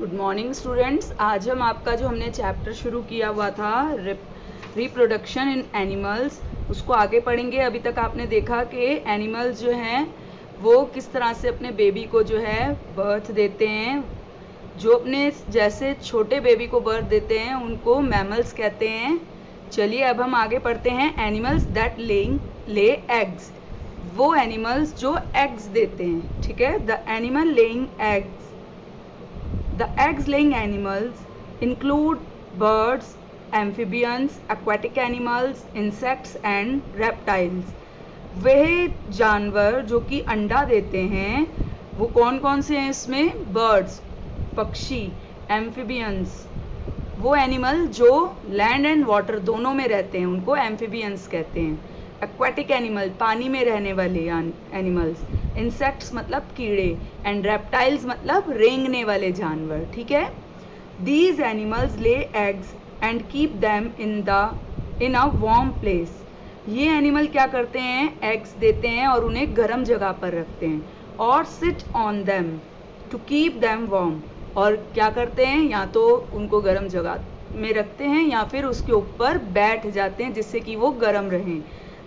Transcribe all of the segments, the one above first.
Good morning students. आज हम आपका जो हमने चैप्टर शुरू किया हुआ था रिप्रोडक्शन इन एनिमल्स, उसको आगे पढ़ेंगे। अभी तक आपने देखा कि एनिमल्स जो हैं वो किस तरह से अपने बेबी को जो है बर्थ देते हैं। जो अपने जैसे छोटे बेबी को बर्थ देते हैं उनको मैमल्स कहते हैं। चलिए अब हम आगे पढ़ते हैं। एनिमल्स दैट ले एग्स, वो एनिमल्स जो एग्स देते हैं। ठीक है, the animal laying eggs, the eggs laying animals include birds, amphibians, aquatic animals, insects and reptiles। वह जानवर जो कि अंडा देते हैं वो कौन कौन से हैं इसमें? बर्ड्स, पक्षी, एम्फीबियंस, वो एनिमल जो लैंड एंड वाटर दोनों में रहते हैं उनको एम्फीबियंस कहते हैं। एक्वेटिक एनिमल, पानी में रहने वाले एनिमल्स, इंसेक्ट्स मतलब कीड़े, एंड रेप्टाइल्स मतलब रेंगने वाले जानवर। ठीक है, these animals lay eggs and keep them in a warm place. ये एनिमल क्या करते हैं? एग्स देते हैं और उन्हें गर्म जगह पर रखते हैं। और sit on them to keep them warm, और क्या करते हैं? या तो उनको गर्म जगह में रखते हैं या फिर उसके ऊपर बैठ जाते हैं जिससे कि वो गर्म रहें।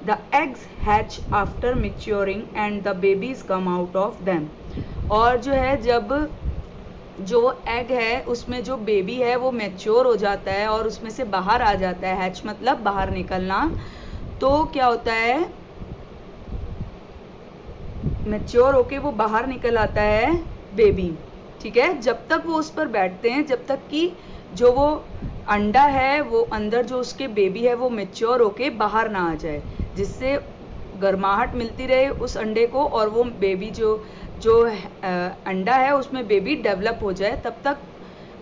The eggs hatch after maturing and the babies come out of them। और जो है जब जो एग है उसमें जो बेबी है वो मैच्योर हो जाता है और उसमें से बाहर आ जाता है। हैच मतलब बाहर निकलना। तो क्या होता है? मैच्योर होके वो बाहर निकल आता है बेबी। ठीक है, जब तक वो उस पर बैठते हैं, जब तक कि जो वो अंडा है वो अंदर जो उसके बेबी है वो मैच्योर होके बाहर ना आ जाए, जिससे गर्माहट मिलती रहे उस अंडे को और वो बेबी जो अंडा है उसमें बेबी डेवलप हो जाए, तब तक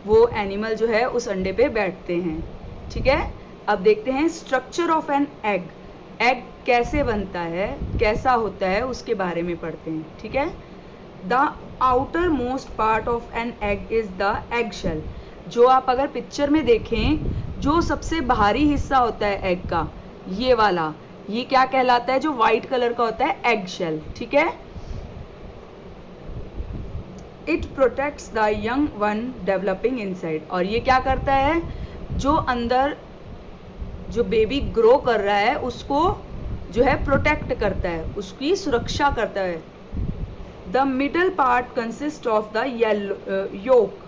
वो एनिमल जो है उस अंडे पे बैठते हैं। ठीक है, अब देखते हैं structure of an egg. Egg कैसे बनता है, कैसा होता है, उसके बारे में पढ़ते हैं। ठीक है, the outermost part of an egg is the egg shell. जो आप अगर पिक्चर में देखें, जो सबसे बाहरी हिस्सा होता है एग का, ये वाला, ये क्या कहलाता है? जो व्हाइट कलर का होता है, एग शेल। ठीक है, it protects the young one developing inside. और ये क्या करता है? जो अंदर जो बेबी ग्रो कर रहा है उसको जो है प्रोटेक्ट करता है, उसकी सुरक्षा करता है। The middle part consist of the yolk.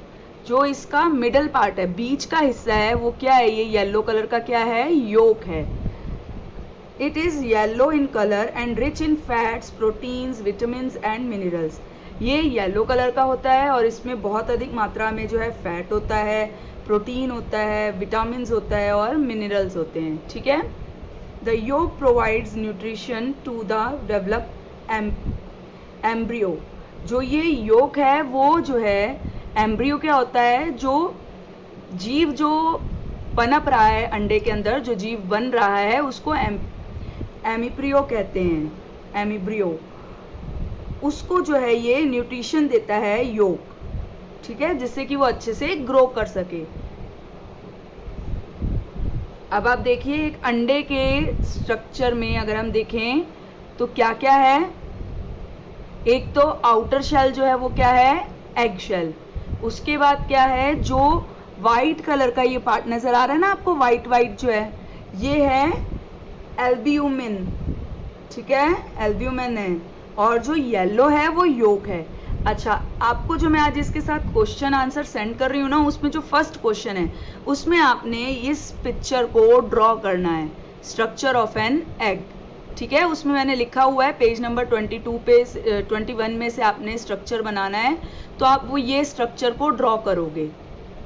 जो इसका मिडल पार्ट है, बीच का हिस्सा है, वो क्या है? ये येलो कलर का क्या है? योक है। It is yellow in colour and rich in fats, proteins, vitamins and minerals. ये येलो कलर का होता है और इसमें बहुत अधिक मात्रा में जो है फैट होता है, प्रोटीन होता है, विटामिन्स होता है और मिनरल्स होते हैं। ठीक है, the yolk provides nutrition to the develop embryo. जो ये योक है वो जो है, एम्ब्रियो क्या होता है? जो जीव जो पनप रहा है अंडे के अंदर, जो जीव बन रहा है उसको एमिब्रियो कहते हैं। एमिब्रियो, उसको जो है ये न्यूट्रिशन देता है योक। ठीक है, जिससे कि वो अच्छे से ग्रो कर सके। अब आप देखिए एक अंडे के स्ट्रक्चर में अगर हम देखें तो क्या क्या है? एक तो आउटर शेल जो है वो क्या है? Egg shell. उसके बाद क्या है? जो वाइट कलर का ये पार्ट नजर आ रहा है ना आपको, वाइट वाइट जो है, ये है एल्ब्यूमिन। ठीक है, एल्ब्यूमिन है। और जो येलो है वो योक है। अच्छा, आपको जो मैं आज इसके साथ क्वेश्चन आंसर सेंड कर रही हूँ ना, उसमें जो फर्स्ट क्वेश्चन है उसमें आपने इस पिक्चर को ड्रॉ करना है, स्ट्रक्चर ऑफ एन एग। ठीक है, उसमें मैंने लिखा हुआ है पेज नंबर 22 पे 21 में से आपने स्ट्रक्चर बनाना है, तो आप वो ये स्ट्रक्चर को ड्रॉ करोगे।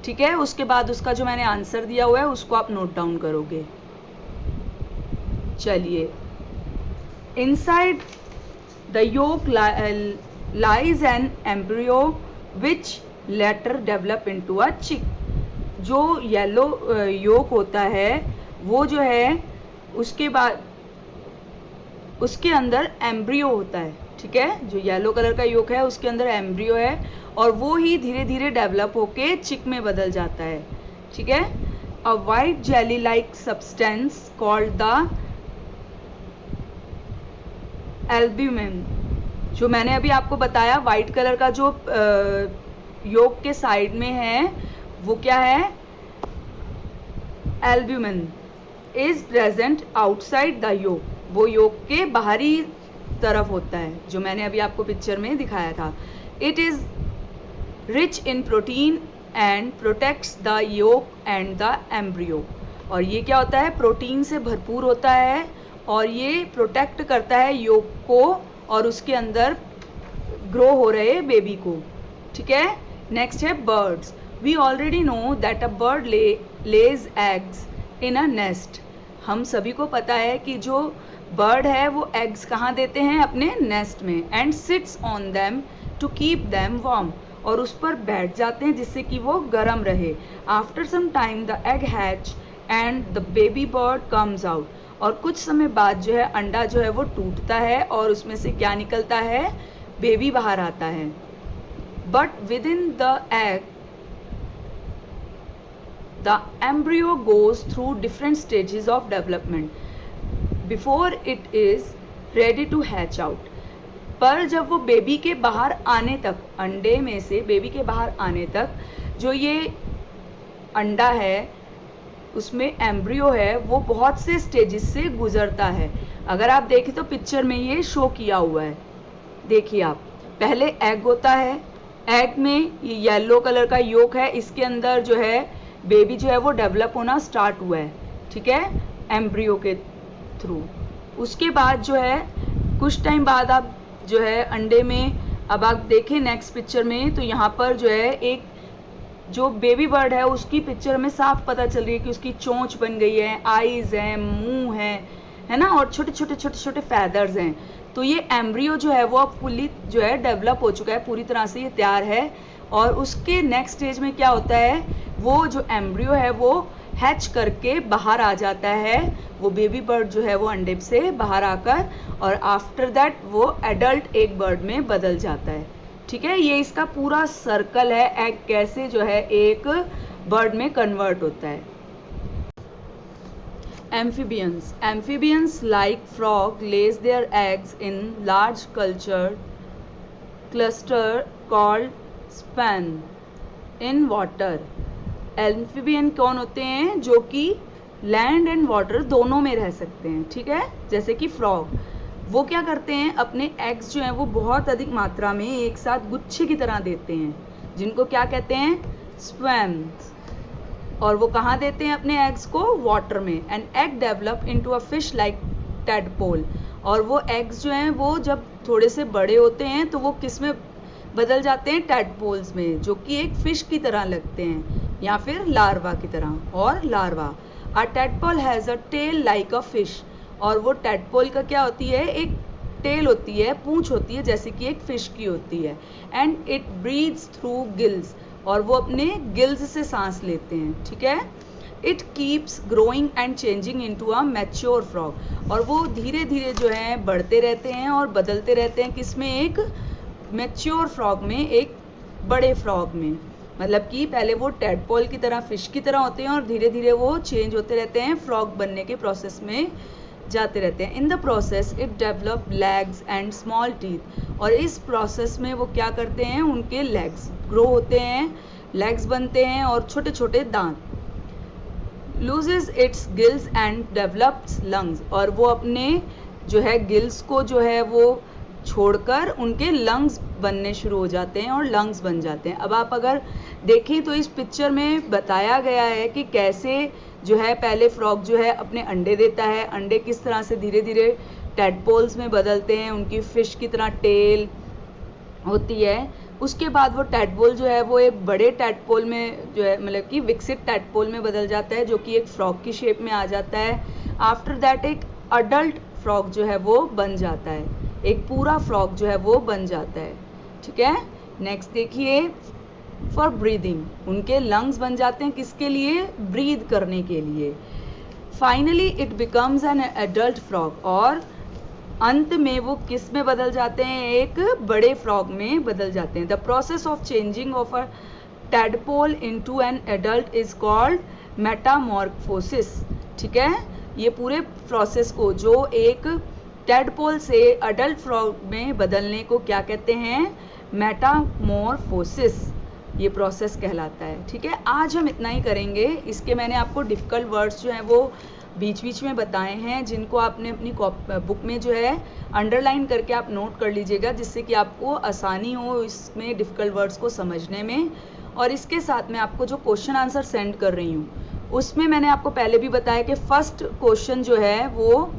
ठीक है, उसके बाद उसका जो मैंने आंसर दिया हुआ है उसको आप नोट डाउन करोगे। चलिए, inside the yolk lies an embryo which later develop into a chick. जो येलो योक होता है वो जो है उसके बाद उसके अंदर एम्ब्रियो होता है। ठीक है, जो येलो कलर का योक है उसके अंदर एम्ब्रियो है और वो ही धीरे धीरे डेवलप होके चिक में बदल जाता है। ठीक है, अ white jelly like substance called the albumin. जो मैंने अभी आपको बताया, वाइट कलर का जो योक के साइड में है वो क्या है, albumin is present outside the yolk, वो योक के बाहरी तरफ होता है, जो मैंने अभी आपको पिक्चर में दिखाया था। It is rich in protein and protects the yolk and the embryo, और ये क्या होता है, प्रोटीन से भरपूर होता है और ये प्रोटेक्ट करता है योक को और उसके अंदर ग्रो हो रहे बेबी को। ठीक है, नेक्स्ट है birds. We already know that a bird lays eggs in a nest. हम सभी को पता है कि जो बर्ड है वो एग्स कहाँ देते हैं, अपने नेस्ट में, and sits on them to keep them warm, और उस पर बैठ जाते हैं जिससे कि वो गर्म रहे। After some time the egg hatch and the baby bird comes out, और कुछ समय बाद जो है अंडा जो है वो टूटता है और उसमें से क्या निकलता है, बेबी बाहर आता है। But within the egg the embryo goes through different stages of development before it is ready to hatch out. पर जब वो बेबी के बाहर आने तक, अंडे में से बेबी के बाहर आने तक जो ये अंडा है उसमें एम्ब्रियो है वो बहुत से स्टेजेस से गुजरता है। अगर आप देखें तो पिक्चर में ये शो किया हुआ है, देखिए आप, पहले एग होता है, एग में ये येलो कलर का योक है, इसके अंदर जो है बेबी जो है वो डेवलप होना स्टार्ट हुआ है, ठीक है, एम्ब्रियो के थ्रू। उसके बाद जो है कुछ टाइम बाद आप जो है अंडे में, अब आप देखें नेक्स्ट पिक्चर में तो यहाँ पर जो है एक जो बेबी बर्ड है उसकी पिक्चर में साफ पता चल रही है कि उसकी चोंच बन गई है, आईज हैं, मुंह है ना, और छोटे छोटे फैदर्स हैं। तो ये एम्ब्रियो जो है वो अब फुल्ली जो है डेवलप हो चुका है, पूरी तरह से ये तैयार है। और उसके नेक्स्ट स्टेज में क्या होता है, वो जो एम्ब्रियो है वो हैच करके बाहर आ जाता है, वो बेबी बर्ड जो है वो अंडे से बाहर आकर, और आफ्टर दैट वो एडल्ट एक बर्ड में बदल जाता है। ठीक है, ये इसका पूरा सर्कल है, एग कैसे जो है एक बर्ड में कन्वर्ट होता है। Amphibians like frog lays their eggs in large cluster called spawn in water. Amphibian कौन होते हैं, जो कि लैंड एंड वाटर दोनों में रह सकते हैं। ठीक है, जैसे कि फ्रॉग, वो क्या करते हैं, अपने एग्स जो हैं वो बहुत अधिक मात्रा में एक साथ गुच्छे की तरह देते हैं, जिनको क्या कहते हैं, स्पैम्स। और वो कहाँ देते हैं अपने एग्स को, वाटर में। And egg develop into a fish like tadpole, और वो एग्स जो हैं वो जब थोड़े से बड़े होते हैं तो वो किस में बदल जाते हैं, टैडपोल्स में, जो कि एक फिश की तरह लगते हैं या फिर लार्वा की तरह। और larva, a tadpole has a tail like a fish, और वो टैडपोल का क्या होती है, एक टेल होती है, पूंछ होती है जैसे कि एक फिश की होती है। And it breathes through gills, और वो अपने गिल्स से सांस लेते हैं। ठीक है, it keeps growing and changing into a mature frog, और वो धीरे धीरे जो है बढ़ते रहते हैं और बदलते रहते हैं, किसमें, एक मैच्योर फ्रॉग में, एक बड़े फ्रॉग में। मतलब कि पहले वो टैडपोल की तरह, फिश की तरह होते हैं और धीरे धीरे वो चेंज होते रहते हैं, फ्रॉग बनने के प्रोसेस में जाते रहते हैं। In the process it develop legs and small teeth, और इस प्रोसेस में वो क्या करते हैं, उनके लेग्स ग्रो होते हैं, लेग्स बनते हैं और छोटे छोटे दांत। Loses it's gills and develops lungs, और वो अपने जो है गिल्स को जो है वो छोड़कर उनके लंग्स बनने शुरू हो जाते हैं और लंग्स बन जाते हैं। अब आप अगर देखें तो इस पिक्चर में बताया गया है कि कैसे जो है पहले फ्रॉग जो है अपने अंडे देता है, अंडे किस तरह से धीरे धीरे टैडपोल्स में बदलते हैं, उनकी फिश की तरह टेल होती है। उसके बाद वो टैडपोल जो है वो एक बड़े टैडपोल में जो है, मतलब कि विकसित टैडपोल में बदल जाता है, जो कि एक फ्रॉग की शेप में आ जाता है। आफ्टर दैट एक अडल्ट फ्रॉग जो है वो बन जाता है, एक पूरा फ्रॉग जो है वो बन जाता है। ठीक है, नेक्स्ट देखिए, फॉर ब्रीदिंग, उनके लंग्स बन जाते हैं किसके लिए, ब्रीद करने के लिए। Finally it becomes an adult frog, और अंत में वो किस में बदल जाते हैं, एक बड़े फ्रॉग में बदल जाते हैं। The process of changing of a tadpole into an adult is called Metamorphosis. ठीक है, ये पूरे प्रोसेस को, जो एक टैडपोल से अडल्ट फ्रॉग में बदलने को क्या कहते हैं, मेटामॉर्फोसिस। ये प्रोसेस कहलाता है। ठीक है, आज हम इतना ही करेंगे। इसके मैंने आपको डिफ़िकल्ट वर्ड्स जो हैं वो बीच बीच में बताए हैं, जिनको आपने अपनी बुक में जो है अंडरलाइन करके आप नोट कर लीजिएगा, जिससे कि आपको आसानी हो इसमें डिफ़िकल्ट वर्ड्स को समझने में। और इसके साथ मैं आपको जो क्वेश्चन आंसर सेंड कर रही हूँ उसमें मैंने आपको पहले भी बताया कि फर्स्ट क्वेश्चन जो है वो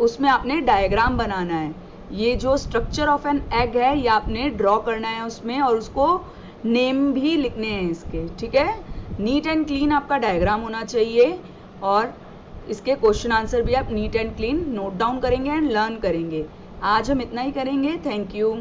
उसमें आपने डायग्राम बनाना है। ये जो स्ट्रक्चर ऑफ एन एग है ये आपने ड्रॉ करना है उसमें, और उसको नेम भी लिखने हैं इसके। ठीक है, नीट एंड क्लीन आपका डायग्राम होना चाहिए, और इसके क्वेश्चन आंसर भी आप neat and clean note down करेंगे एंड लर्न करेंगे। आज हम इतना ही करेंगे। Thank you.